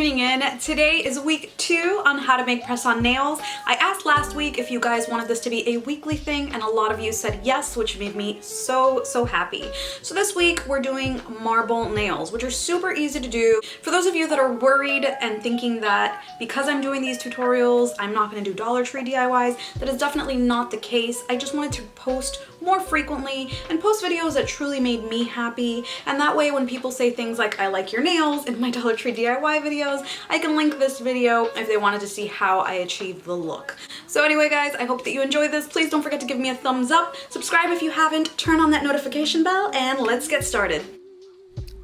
tuning in. Today is week 2 on how to make press-on nails. I asked last week if you guys wanted this to be a weekly thing, and a lot of you said yes, which made me so happy. So this week we're doing marble nails, which are super easy to do. For those of you that are worried and thinking that because I'm doing these tutorials, I'm not going to do Dollar Tree DIYs, that is definitely not the case. I just wanted to post more frequently and post videos that truly made me happy, and that way when people say things like I like your nails in my Dollar Tree DIY videos, I can link this video if they wanted to see how I achieved the look. So anyway guys, I hope that you enjoy this. Please don't forget to give me a thumbs up, subscribe if you haven't, turn on that notification bell, and let's get started.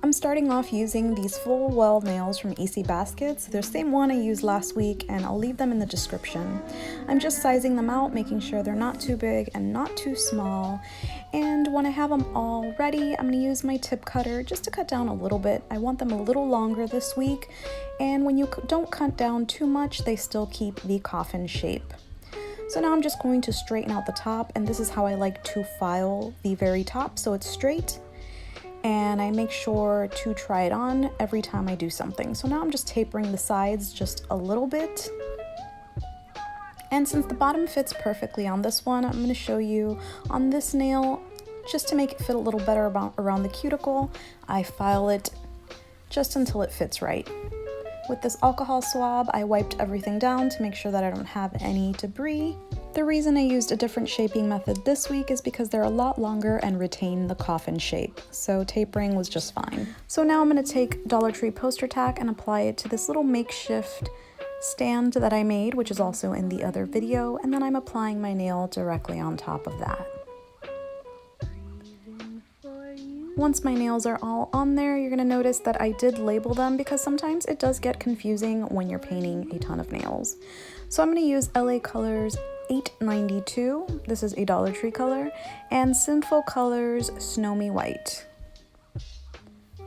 I'm starting off using these full well nails from ECBASKET. They're the same one I used last week, and I'll leave them in the description. I'm just sizing them out, making sure they're not too big and not too small. And when I have them all ready, I'm going to use my tip cutter just to cut down a little bit. I want them a little longer this week, and when you don't cut down too much, they still keep the coffin shape. So now I'm just going to straighten out the top, and this is how I like to file the very top so it's straight. And I make sure to try it on every time I do something. So now I'm just tapering the sides just a little bit. And since the bottom fits perfectly on this one, I'm going to show you on this nail, just to make it fit a little better around the cuticle, I file it just until it fits right. With this alcohol swab, I wiped everything down to make sure that I don't have any debris. The reason I used a different shaping method this week is because they're a lot longer and retain the coffin shape, so tapering was just fine. So now I'm going to take Dollar Tree poster tack and apply it to this little makeshift stand that I made, which is also in the other video, and then I'm applying my nail directly on top of that. Once my nails are all on there, you're going to notice that I did label them because sometimes it does get confusing when you're painting a ton of nails. So I'm going to use LA Colors 892, this is a Dollar Tree color, and Sinful Colors Snowy White.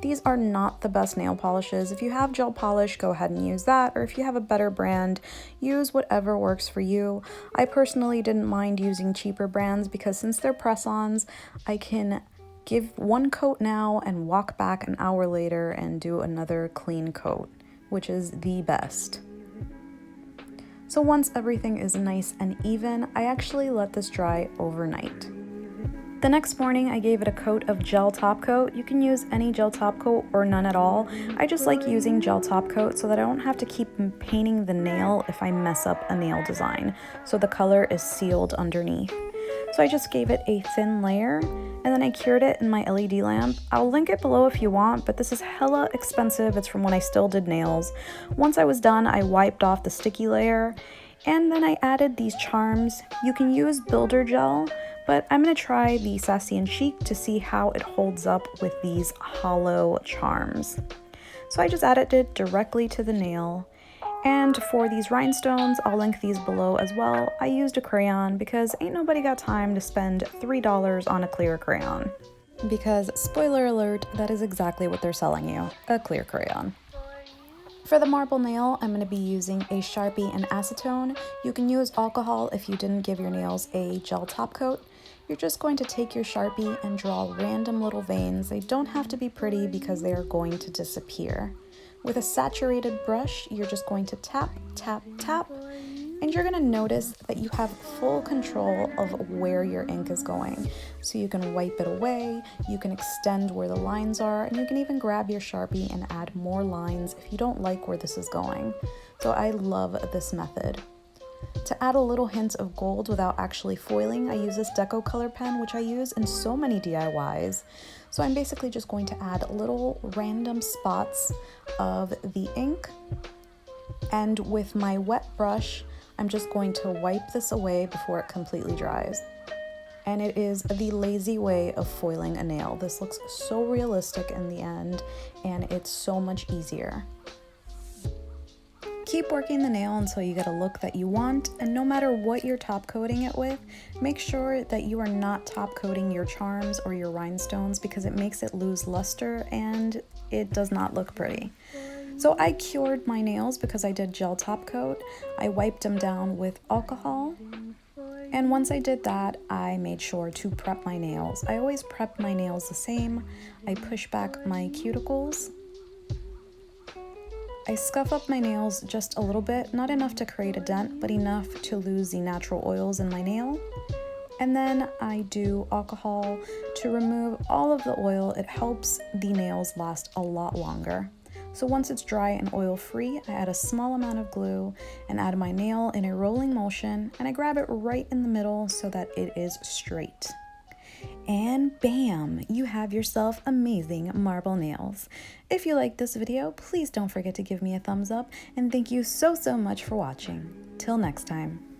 These are not the best nail polishes. If you have gel polish, go ahead and use that, or if you have a better brand, use whatever works for you. I personally didn't mind using cheaper brands because since they're press-ons, I can give one coat now and walk back an hour later and do another clean coat, which is the best. So once everything is nice and even, I actually let this dry overnight. The next morning, I gave it a coat of gel top coat. You can use any gel top coat or none at all. I just like using gel top coat so that I don't have to keep painting the nail if I mess up a nail design, so the color is sealed underneath. So I just gave it a thin layer, and then I cured it in my LED lamp. I'll link it below if you want, but this is hella expensive. It's from when I still did nails. Once I was done, I wiped off the sticky layer, and then I added these charms. You can use builder gel, but I'm going to try the Sassy and Chic to see how it holds up with these hollow charms. So I just added it directly to the nail. And for these rhinestones, I'll link these below as well. I used a crayon because ain't nobody got time to spend $3 on a clear crayon. Because, spoiler alert, that is exactly what they're selling you, a clear crayon. For the marble nail, I'm going to be using a Sharpie and acetone. You can use alcohol if you didn't give your nails a gel top coat. You're just going to take your Sharpie and draw random little veins. They don't have to be pretty because they are going to disappear. With a saturated brush, you're just going to tap, tap, tap, and you're going to notice that you have full control of where your ink is going. So you can wipe it away, you can extend where the lines are, and you can even grab your Sharpie and add more lines if you don't like where this is going. So I love this method. To add a little hint of gold without actually foiling, I use this Deco Color pen, which I use in so many DIYs. So I'm basically just going to add little random spots of the ink. And with my wet brush, I'm just going to wipe this away before it completely dries. And it is the lazy way of foiling a nail. This looks so realistic in the end, and it's so much easier. Keep working the nail until you get a look that you want, and no matter what you're top coating it with, make sure that you are not top coating your charms or your rhinestones because it makes it lose luster and it does not look pretty. So I cured my nails because I did gel top coat. I wiped them down with alcohol, and once I did that, I made sure to prep my nails. I always prep my nails the same. I push back my cuticles I scuff up my nails just a little bit, not enough to create a dent, but enough to lose the natural oils in my nail. And then I do alcohol to remove all of the oil. It helps the nails last a lot longer. So once it's dry and oil free, I add a small amount of glue and add my nail in a rolling motion, and I grab it right in the middle so that it is straight. And bam, you have yourself amazing marble nails. If you liked this video, please don't forget to give me a thumbs up, and thank you so much for watching. Till next time.